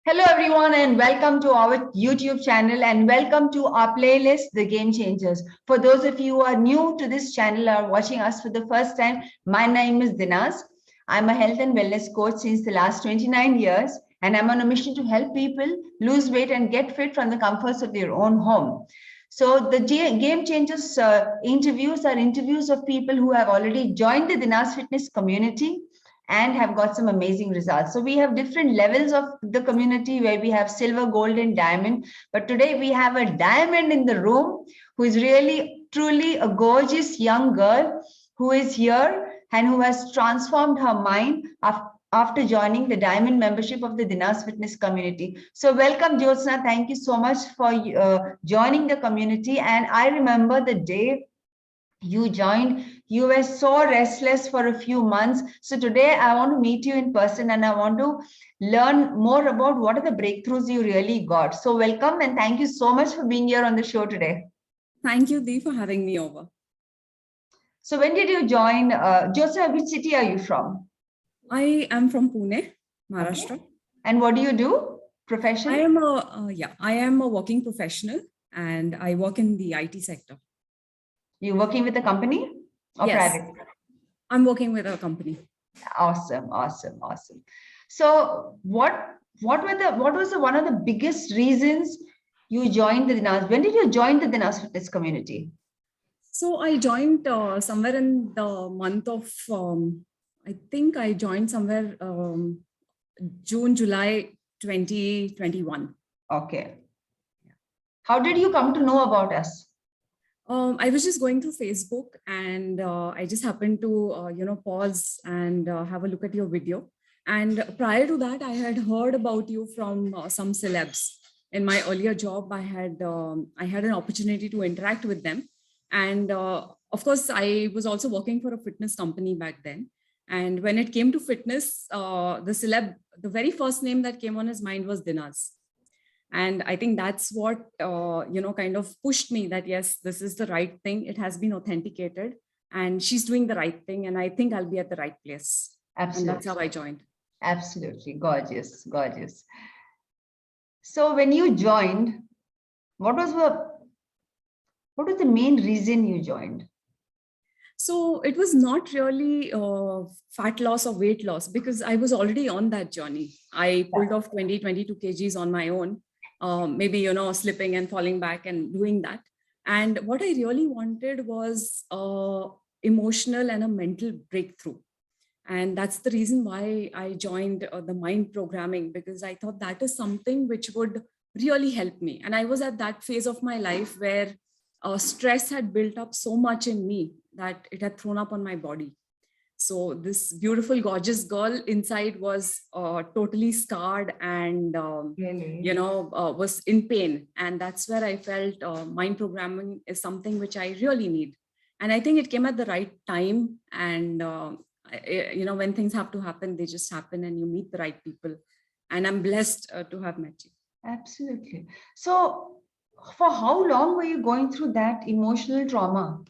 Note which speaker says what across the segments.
Speaker 1: Hello everyone and welcome to our YouTube channel and welcome to our playlist, The Game Changers. For those of you who are new to this channel or watching us for the first time, my name is DINAZ. I'm a health and wellness coach since the last 29 years and I'm on a mission to help people lose weight and get fit from the comforts of their own home. So the Game Changers interviews are interviews of people who have already joined the DINAZ fitness community and have got some amazing results. So we have different levels of the community where we have silver, gold, and diamond. But today we have a diamond in the room who is really, truly a gorgeous young girl who is here and who has transformed her mind after joining the diamond membership of the DINAZ fitness community. So welcome, Jyotsanaa. Thank you so much for joining the community. And I remember the day you joined, you were so restless for a few months. So today I want to meet you in person and I want to learn more about what are the breakthroughs you really got. So welcome and thank you so much for being here on the show today.
Speaker 2: Thank you, Dee, for having me over.
Speaker 1: So when did you join? Jyotsanaa, which city are you from?
Speaker 2: I am from Pune, Maharashtra.
Speaker 1: Okay. And what do you do? Profession?
Speaker 2: I am a working professional and I work in the IT sector.
Speaker 1: You're working with a company or
Speaker 2: yes,
Speaker 1: private?
Speaker 2: I'm working with a company.
Speaker 1: Awesome. So what was one of the biggest reasons you joined the DINAZ? When did you join the DINAZ fitness community?
Speaker 2: So I joined somewhere in the month of, I think I joined somewhere June, July 2021.
Speaker 1: Okay. How did you come to know about us?
Speaker 2: I was just going through Facebook and I just happened to, pause and have a look at your video. And prior to that, I had heard about you from some celebs. In my earlier job, I had an opportunity to interact with them. And of course, I was also working for a fitness company back then. And when it came to fitness, the very first name that came on his mind was DINAZ. And I think that's what, kind of pushed me that, yes, this is the right thing. It has been authenticated and she's doing the right thing. And I think I'll be at the right place.
Speaker 1: Absolutely.
Speaker 2: And that's how I joined.
Speaker 1: Absolutely. Gorgeous. So when you joined, what was the main reason you joined?
Speaker 2: So it was not really fat loss or weight loss because I was already on that journey. I pulled off 22 kgs on my own. Maybe, slipping and falling back and doing that. And what I really wanted was emotional and a mental breakthrough. And that's the reason why I joined the mind programming, because I thought that is something which would really help me. And I was at that phase of my life where stress had built up so much in me that it had thrown up on my body. So this beautiful, gorgeous girl inside was totally scarred and, was in pain. And that's where I felt mind programming is something which I really need. And I think it came at the right time. And, when things have to happen, they just happen and you meet the right people. And I'm blessed to have met you.
Speaker 1: Absolutely. So for how long were you going through that emotional trauma?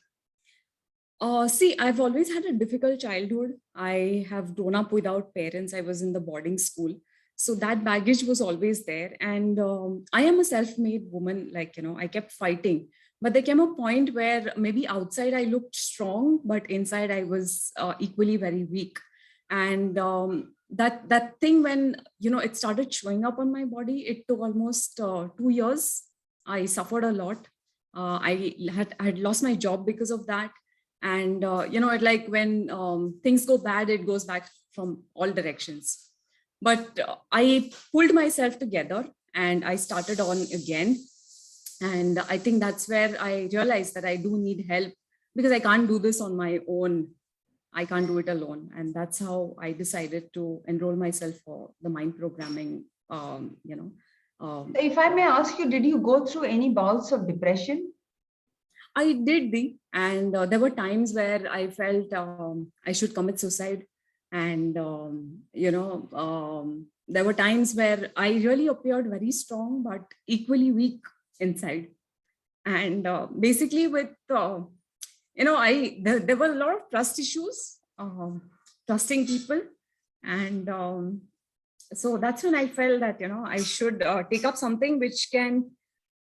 Speaker 2: See, I've always had a difficult childhood. I have grown up without parents. I was in the boarding school. So that baggage was always there. And I am a self-made woman, I kept fighting. But there came a point where maybe outside I looked strong, but inside I was equally very weak. And that thing when, it started showing up on my body, it took almost 2 years. I suffered a lot. I had lost my job because of that. And, when things go bad, it goes back from all directions. But I pulled myself together and I started on again. And I think that's where I realized that I do need help because I can't do this on my own. I can't do it alone. And that's how I decided to enroll myself for the mind programming,
Speaker 1: If I may ask you, did you go through any bouts of depression?
Speaker 2: I did, and there were times where I felt I should commit suicide. And, there were times where I really appeared very strong, but equally weak inside. And basically with, there were a lot of trust issues, trusting people. And So that's when I felt that, I should take up something which can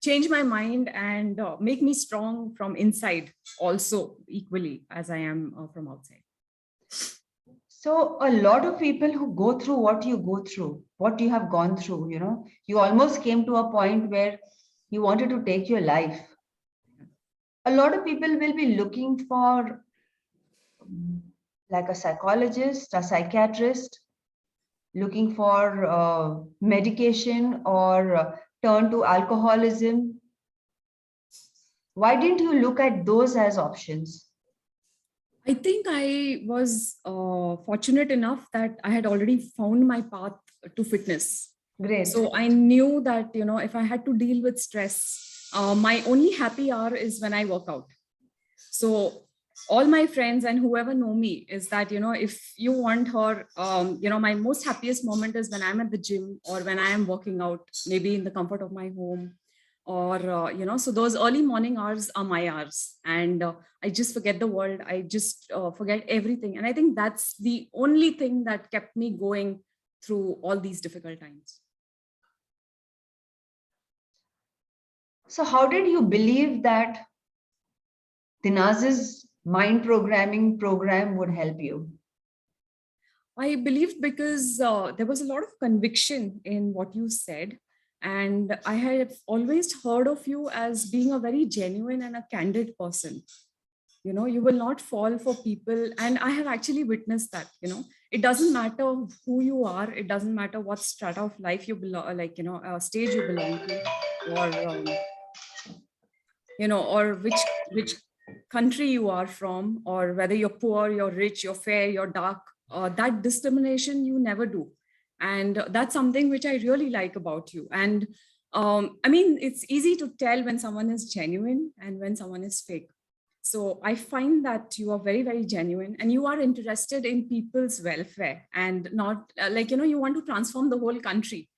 Speaker 2: change my mind and make me strong from inside also equally as I am from outside.
Speaker 1: So a lot of people who go through what you go through, what you have gone through, you almost came to a point where you wanted to take your life. A lot of people will be looking for like a psychologist, a psychiatrist, looking for medication or turn to alcoholism. Why didn't you look at those as options?
Speaker 2: I think I was fortunate enough that I had already found my path to fitness.
Speaker 1: Great.
Speaker 2: So I knew that, if I had to deal with stress, my only happy hour is when I work out. So all my friends and whoever know me is that, if you want her, my most happiest moment is when I'm at the gym or when I am working out, maybe in the comfort of my home, or, so those early morning hours are my hours, and I just forget the world. I just forget everything. And I think that's the only thing that kept me going through all these difficult times.
Speaker 1: So how did you believe that DINAZ's mind programming program would help you?
Speaker 2: I believed because there was a lot of conviction in what you said. And I have always heard of you as being a very genuine and a candid person. You will not fall for people. And I have actually witnessed that, it doesn't matter who you are. It doesn't matter what strata of life you belong, stage you belong to, or which country you are from, or whether you're poor, you're rich, you're fair, you're dark. That discrimination you never do. And that's something which I really like about you. And I mean, it's easy to tell when someone is genuine and when someone is fake. So I find that you are very, very genuine, and you are interested in people's welfare, and not you want to transform the whole country.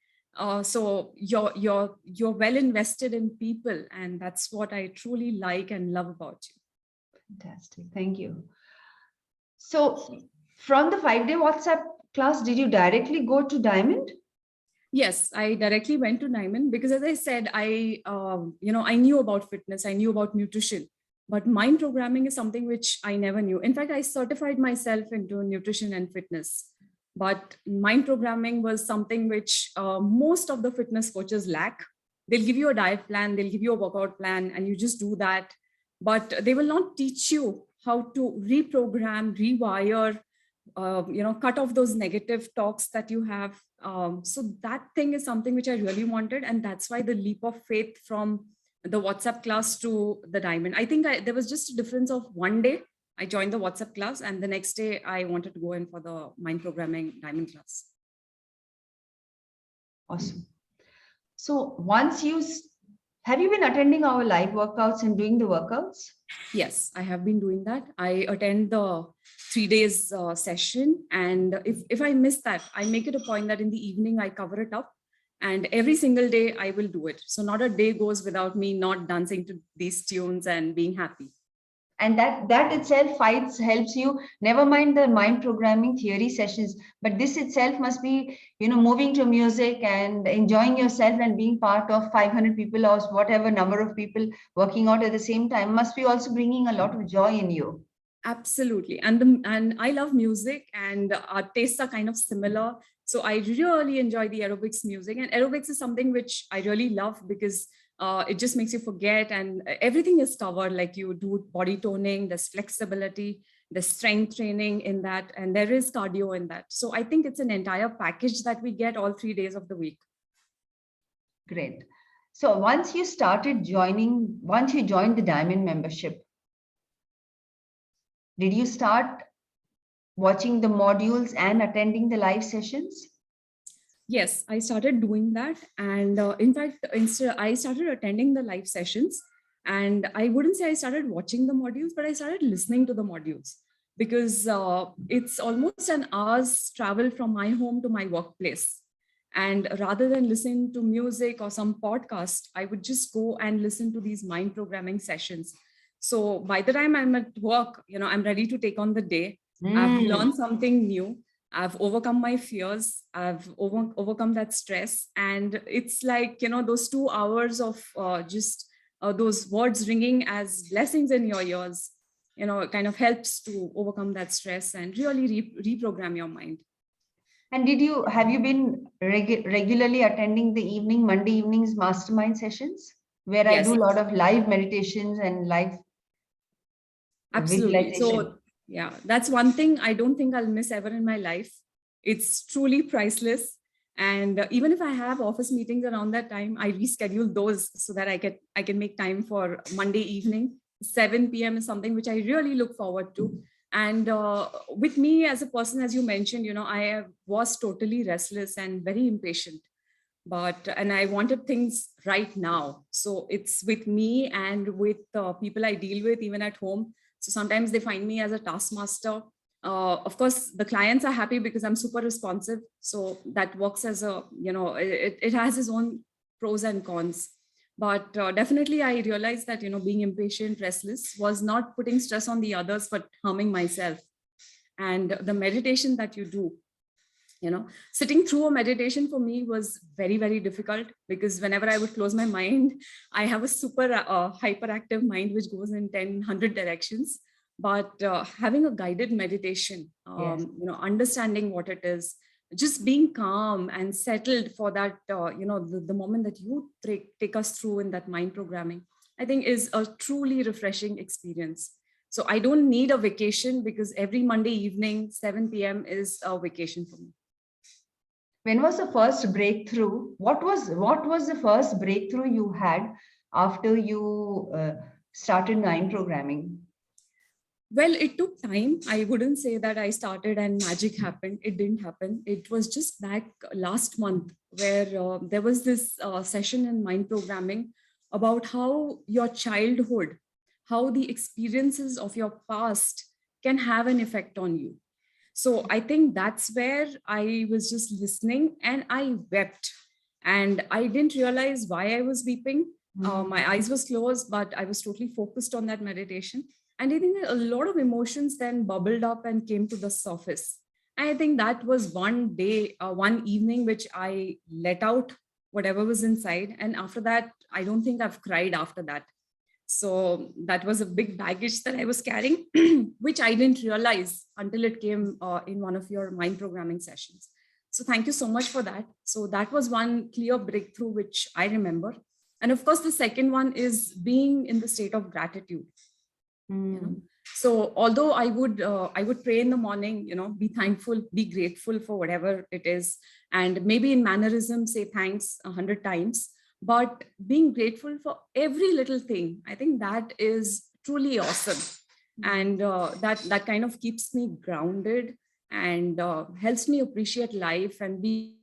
Speaker 2: So you're well invested in people, and that's what I truly like and love about you.
Speaker 1: Fantastic. Thank you. So from the 5-day WhatsApp class, did you directly go to Diamond?
Speaker 2: Yes, I directly went to Diamond because, as I said, I knew about fitness, I knew about nutrition, but mind programming is something which I never knew. In fact, I certified myself into nutrition and fitness, but mind programming was something which most of the fitness coaches lack. They'll give you a diet plan, they'll give you a workout plan, and you just do that. But they will not teach you how to reprogram, rewire, cut off those negative talks that you have. So that thing is something which I really wanted. And that's why the leap of faith from the WhatsApp class to the Diamond. I think there was just a difference of one day. I joined the WhatsApp class, and the next day I wanted to go in for the mind programming Diamond class.
Speaker 1: Awesome. So have you been attending our live workouts and doing the workouts?
Speaker 2: Yes, I have been doing that. I attend the 3 days session. And if I miss that, I make it a point that in the evening I cover it up. And every single day I will do it. So not a day goes without me not dancing to these tunes and being happy.
Speaker 1: And that itself helps you, never mind the mind programming theory sessions, but this itself must be, moving to music and enjoying yourself and being part of 500 people or whatever number of people working out at the same time must be also bringing a lot of joy in you.
Speaker 2: Absolutely. And I love music, and our tastes are kind of similar. So I really enjoy the aerobics music, and aerobics is something which I really love because it just makes you forget, and everything is covered. Like you do body toning, there's flexibility, there's strength training in that, and there is cardio in that. So I think it's an entire package that we get all 3 days of the week.
Speaker 1: Great. So once you joined the Diamond membership, did you start watching the modules and attending the live sessions?
Speaker 2: Yes, I started doing that. And in fact, instead, I started attending the live sessions. And I wouldn't say I started watching the modules, but I started listening to the modules, because it's almost an hour's travel from my home to my workplace. And rather than listening to music or some podcast, I would just go and listen to these mind programming sessions. So by the time I'm at work, I'm ready to take on the day. I've learned something new. I've overcome my fears. I've overcome that stress. And it's like, those 2 hours of just those words ringing as blessings in your ears, it kind of helps to overcome that stress and really reprogram your mind.
Speaker 1: And have you been regularly attending the Monday evenings mastermind sessions, where I
Speaker 2: Yes,
Speaker 1: do a lot of live meditations and live
Speaker 2: absolutely.
Speaker 1: visualization?
Speaker 2: So yeah, that's one thing I don't think I'll miss ever in my life. It's truly priceless. And even if I have office meetings around that time, I reschedule those so that I can make time for Monday evening. 7 p.m. is something which I really look forward to. And with me as a person, as you mentioned, I was totally restless and very impatient. And I wanted things right now. So it's with me and with people I deal with, even at home. So sometimes they find me as a taskmaster. Of course, the clients are happy because I'm super responsive. So that works as it has its own pros and cons. But definitely I realized that, being impatient, restless was not putting stress on the others, but harming myself. And the meditation that you do, sitting through a meditation for me was very, very difficult, because whenever I would close my mind, I have a super hyperactive mind, which goes in 100 directions. But having a guided meditation,
Speaker 1: Yes.
Speaker 2: understanding what it is, just being calm and settled for that, the moment that you take us through in that mind programming, I think is a truly refreshing experience. So I don't need a vacation, because every Monday evening, 7 p.m. is a vacation for me.
Speaker 1: When was the first breakthrough? What was the first breakthrough you had after you started mind programming?
Speaker 2: Well, it took time. I wouldn't say that I started and magic happened. It didn't happen. It was just back last month, where there was this session in mind programming about how your childhood, how the experiences of your past can have an effect on you. So I think that's where I was just listening and I wept. And I didn't realize why I was weeping. My eyes was closed, but I was totally focused on that meditation. And I think a lot of emotions then bubbled up and came to the surface. And I think that was one day, one evening, which I let out whatever was inside. And after that, I don't think I've cried after that. So that was a big baggage that I was carrying, which I didn't realize until it came in one of your mind programming sessions. So thank you so much for that. So that was one clear breakthrough, which I remember. And of course, the second one is being in the state of gratitude. So although I would pray in the morning, be thankful, be grateful for whatever it is, and maybe in mannerism say thanks 100 times, but being grateful for every little thing, I think that is truly awesome. And that kind of keeps me grounded and helps me appreciate life and be.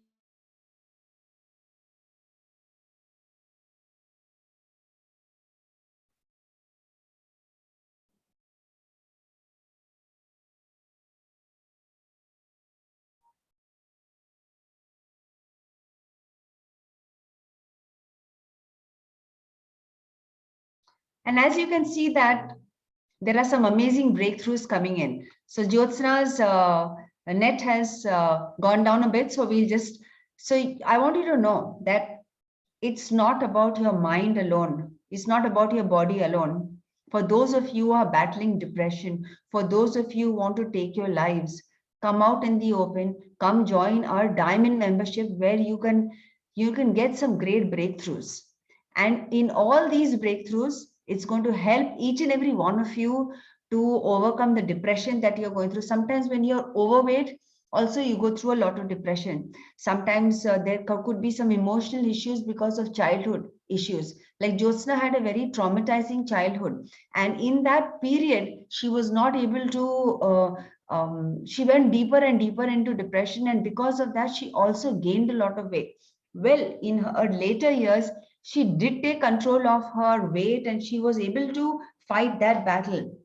Speaker 1: And as you can see that there are some amazing breakthroughs coming in. So Jyotsana's net has gone down a bit. So I want you to know that it's not about your mind alone. It's not about your body alone. For those of you who are battling depression, for those of you who want to take your lives, come out in the open, come join our Diamond membership, where you can get some great breakthroughs. And in all these breakthroughs, it's going to help each and every one of you to overcome the depression that you're going through. Sometimes when you're overweight, also you go through a lot of depression. Sometimes there could be some emotional issues because of childhood issues. Like Jyotsana had a very traumatizing childhood, and in that period she was not able to she went deeper and deeper into depression, and because of that she also gained a lot of weight. Well, in her later years, she did take control of her weight and she was able to fight that battle.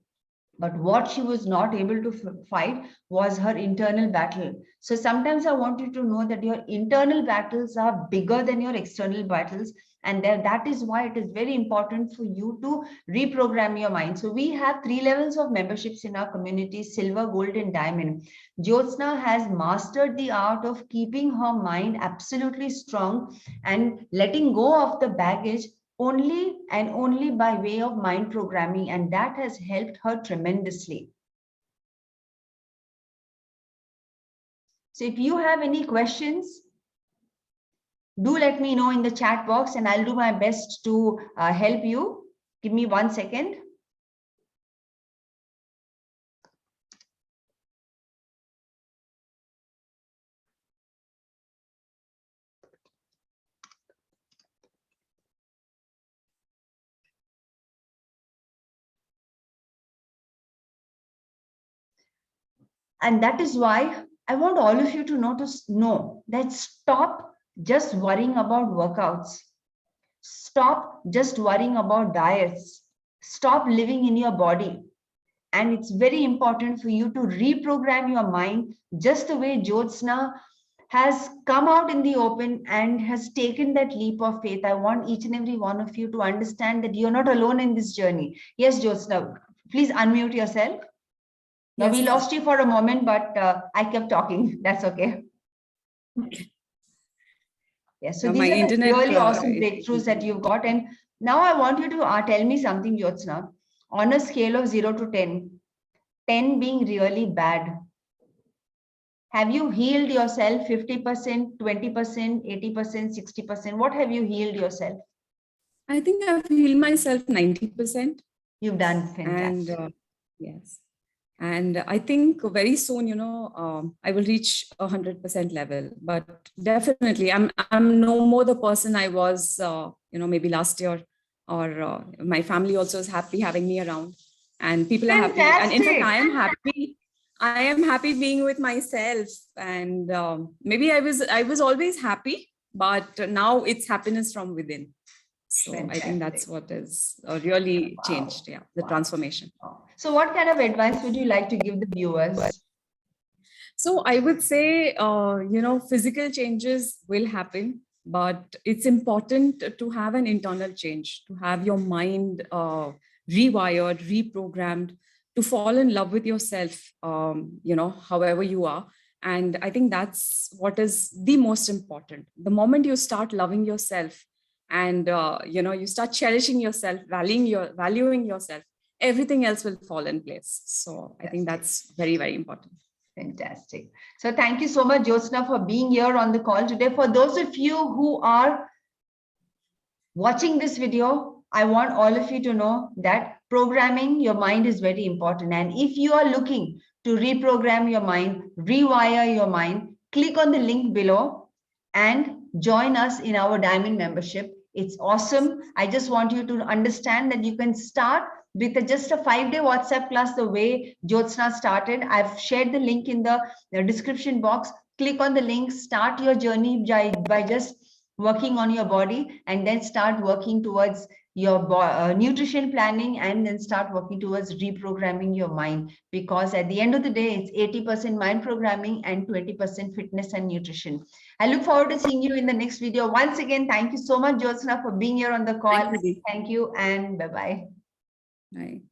Speaker 1: But what she was not able to fight was her internal battle. So sometimes I want you to know that your internal battles are bigger than your external battles. And that is why it is very important for you to reprogram your mind. So we have 3 levels of memberships in our community: silver, gold, and diamond. Jyotsna has mastered the art of keeping her mind absolutely strong and letting go of the baggage only and only by way of mind programming, and that has helped her tremendously. So if you have any questions, do let me know in the chat box and I'll do my best to help you. Give me 1 second. And that is why I want all of you to know that stop just worrying about workouts. Stop just worrying about diets. Stop living in your body. And it's very important for you to reprogram your mind just the way Jyotsna has come out in the open and has taken that leap of faith. I want each and every one of you to understand that you're not alone in this journey. Yes, Jyotsna, please unmute yourself. Now,
Speaker 2: Yes.
Speaker 1: we lost you for a moment, but I kept talking. That's okay.
Speaker 2: Okay.
Speaker 1: Yes, so
Speaker 2: Now
Speaker 1: these
Speaker 2: my
Speaker 1: are the
Speaker 2: internet
Speaker 1: really awesome breakthroughs that you've got. And now I want you to tell me something, Jyotsna. On a scale of 0 to 10, 10 being really bad, have you healed yourself 50%, 20%, 80%, 60%? What have you healed yourself?
Speaker 2: I think I've healed myself 90%.
Speaker 1: You've done fantastic.
Speaker 2: And yes. And I think very soon, I will reach 100% level. But definitely, I'm no more the person I was, maybe last year. Or my family also is happy having me around, and people are happy. And in fact, I am happy. I am happy being with myself. And maybe I was always happy, but now it's happiness from within. So fantastic. I think that's what is really changed. Yeah, the transformation.
Speaker 1: So what kind of advice would you like to give the viewers?
Speaker 2: So I would say, physical changes will happen, but it's important to have an internal change, to have your mind rewired, reprogrammed, to fall in love with yourself, however you are. And I think that's what is the most important. The moment you start loving yourself and, you start cherishing yourself, valuing yourself, everything else will fall in place. So I think that's very, very important.
Speaker 1: Fantastic. So thank you so much, Jyotsna, for being here on the call today. For those of you who are watching this video, I want all of you to know that programming your mind is very important. And if you are looking to reprogram your mind, rewire your mind, click on the link below and join us in our Diamond membership. It's awesome. I just want you to understand that you can start with just a 5-day WhatsApp class the way Jyotsna started. I've shared the link in the description box. Click on the link, start your journey by just working on your body, and then start working towards your nutrition planning, and then start working towards reprogramming your mind, because at the end of the day, it's 80% mind programming and 20% fitness and nutrition. I look forward to seeing you in the next video. Once again, thank you so much, Jyotsna, for being here on the call. Thank you and bye-bye.
Speaker 2: Bye.